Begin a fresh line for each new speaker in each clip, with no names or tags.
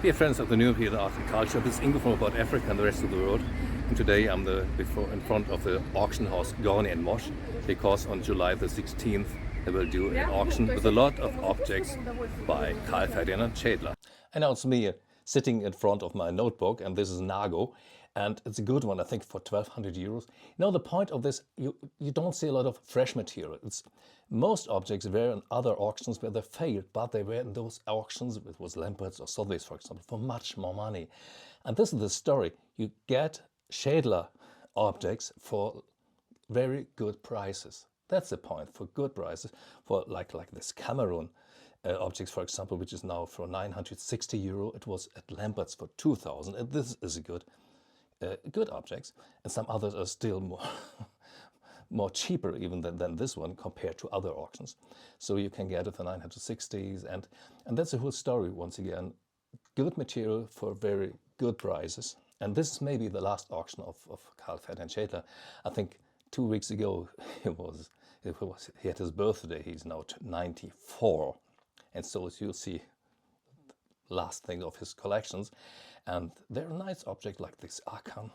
Dear friends of the New European Art and Culture, this is Ingo from About Africa and the rest of the world. And today I'm in front of the auction house Gorny Mosch, because on July the 16th they will do an auction with a lot of objects by Karl-Ferdinand Schaedler. And now it's me sitting in front of my notebook, and this is Nago, and it's a good one, I think, for 1,200 euros. The point of this, you don't see a lot of fresh material. Most objects were in other auctions where they failed, but they were in those auctions, it was Lamberts or Sotheby's, for example, for much more money. And this is the story. You get Schädler objects for very good prices. That's the point, for good prices, for like this Cameroon objects, for example, which is now for 960 euro. It was at Lambert's for 2,000, and this is a good objects. And some others are still more cheaper even than this one compared to other auctions. So you can get it for 960s, and that's the whole story. Once again, good material for very good prices. And this is maybe the last auction of Karl-Ferdinand Schaedler. I think 2 weeks ago he had his birthday. He's now 94, and so as you'll see, last thing of his collections. And they're a nice object like this Arkan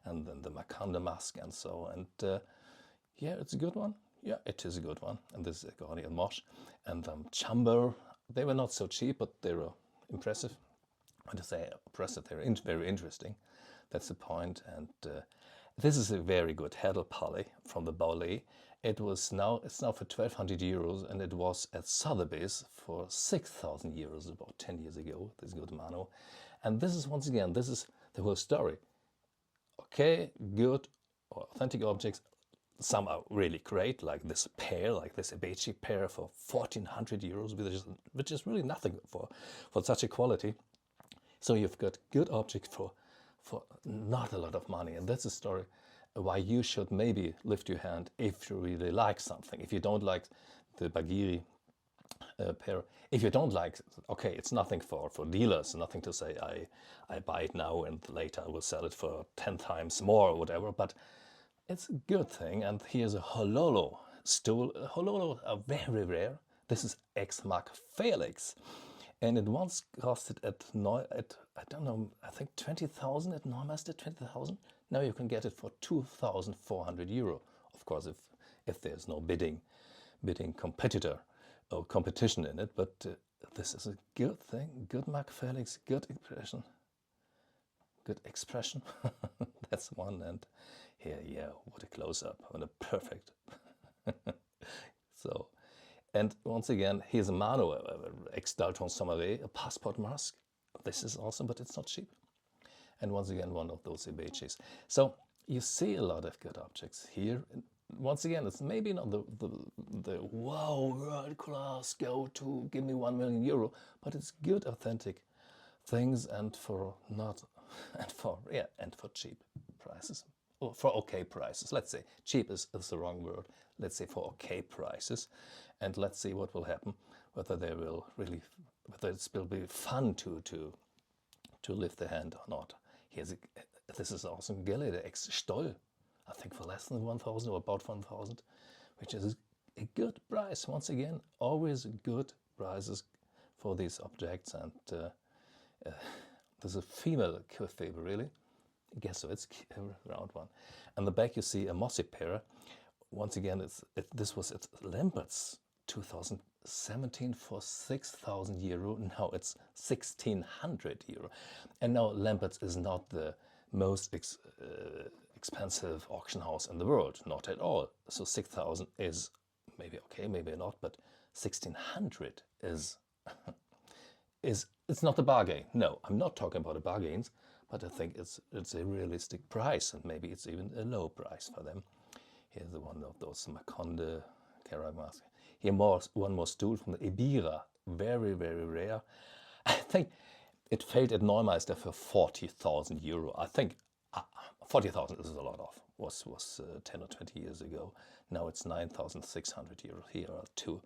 and then the Macondo mask and so. And yeah, it's a good one. Yeah, it is a good one. And this is Gorny Mosch and Chamber. They were not so cheap, but they were impressive. When I say impressive, they're very interesting. That's the point. And this is a very good Hedel Palais from the Baulé. It's now for 1,200 euros, and it was at Sotheby's for 6,000 euros about 10 years ago. This good Mano. And this is, once again, this is the whole story. Okay, good, authentic objects. Some are really great, like this pair, like this Abechi pair for 1,400 euros, which is really nothing for such a quality. So you've got good objects for not a lot of money, and that's the story why you should maybe lift your hand if you really like something. If you don't like the Bagiri pair, if you don't like, okay, it's nothing for dealers, nothing to say I buy it now and later I will sell it for 10 times more or whatever, but it's a good thing. And here's a Hololo stool. Hololo are very rare. This is ex-Mark Felix. And it once costed I don't know, I think 20,000 at Neumeister, 20,000. Now you can get it for 2,400 euro. Of course, if there's no bidding competitor or competition in it. But this is a good thing. Good Mark Felix, good expression. That's one. And here, yeah, what a close-up and a perfect. So. And once again, here's a Mano, ex-Dalton Sommeré, a passport mask. This is awesome, but it's not cheap. And once again, one of those Ibechis. So you see a lot of good objects here. Once again, it's maybe not the wow, world class, go to give me 1 million euro, but it's good, authentic things, and for cheap prices. Or for okay prices. Let's say cheap is the wrong word. Let's say for okay prices, and let's see what will happen. Whether it will be fun to lift the hand or not. This is awesome. Gelede ex Stoll, I think for less than 1,000 or about 1,000, which is a good price. Once again, always good prices for these objects. And there's a female Kürfeber, really. I guess so, it's a round one. And the back you see a Mossy pair. Once again, this was at Lambert's 2017 for 6,000 euro. Now it's 1,600 euro. And now Lambert's is not the most expensive auction house in the world, not at all. So 6,000 is maybe okay, maybe not, but 1,600 is it's not a bargain. No, I'm not talking about a bargains. But I think it's a realistic price, and maybe it's even a low price for them. Here's one of those Macondo ceramic masks. Here one more stool from the Ebira, very, very rare. I think it failed at Neumeister for 40,000 euro. I think 40,000 is a lot of. Was 10 or 20 years ago. Now it's 9,600 euros. Here are two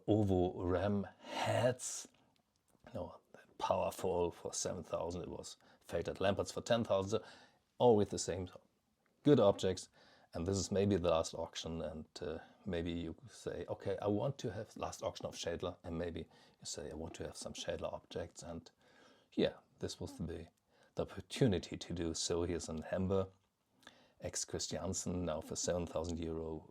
Ovo Ram heads. No, powerful for 7,000. It was failed at Lambert's for 10,000. Always the same. Good objects. And this is maybe the last auction, and maybe you say, okay, I want to have last auction of Schädler, and maybe you say, I want to have some Schädler objects, and yeah, this was the opportunity to do so. Here's in Hamburg, ex-Christiansen, now for €7,000,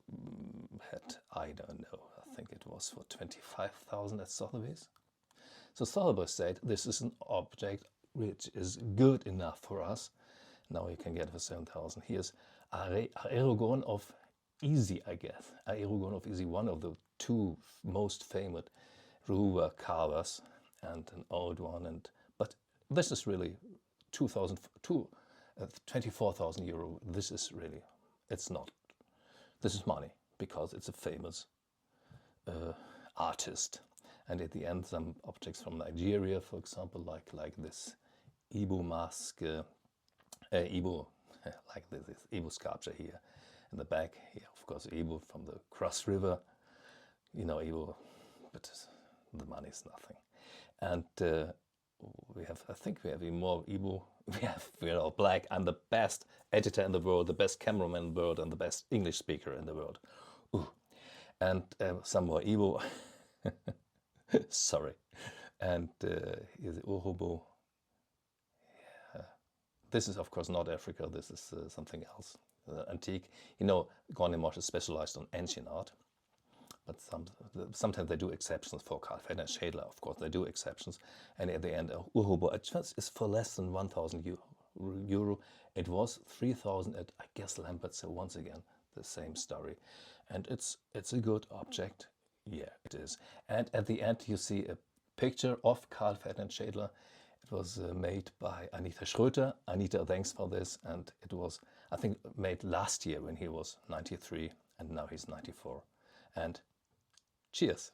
had, I don't know, I think it was for 25,000 at Sotheby's. So Sotheby's said, this is an object which is good enough for us. Now you can get it for 7,000. Here's Aerogon of Easy, I guess. Aerogon of Easy, one of the two most famous Ruhr carvers, and an old one. But this is really 24,000 euro. This is really, it's not. This is money because it's a famous artist. And at the end, some objects from Nigeria, for example, like this Igbo mask. Igbo, like this Igbo sculpture here in the back. Here, of course, Igbo from the Cross River. You know Igbo, but the money is nothing. And we have, I think we have even more Igbo. We are black. I'm the best editor in the world, the best cameraman in the world, and the best English speaker in the world. Ooh. And some more Igbo. Sorry. And here's the Urobo. This is, of course, not Africa. This is something else, antique. You know, Gorny Mosch is specialized on ancient art, but sometimes they do exceptions for Karl-Ferdinand Schaedler. Of course, they do exceptions. And at the end, Urobo is for less than 1,000 euro. It was 3,000 at, I guess, Lambert. So once again, the same story. And it's a good object. Yeah, it is. And at the end, you see a picture of Karl-Ferdinand Schaedler. It was made by Anita Schröter. Anita, thanks for this. And it was, I think, made last year when he was 93, and now he's 94. And cheers.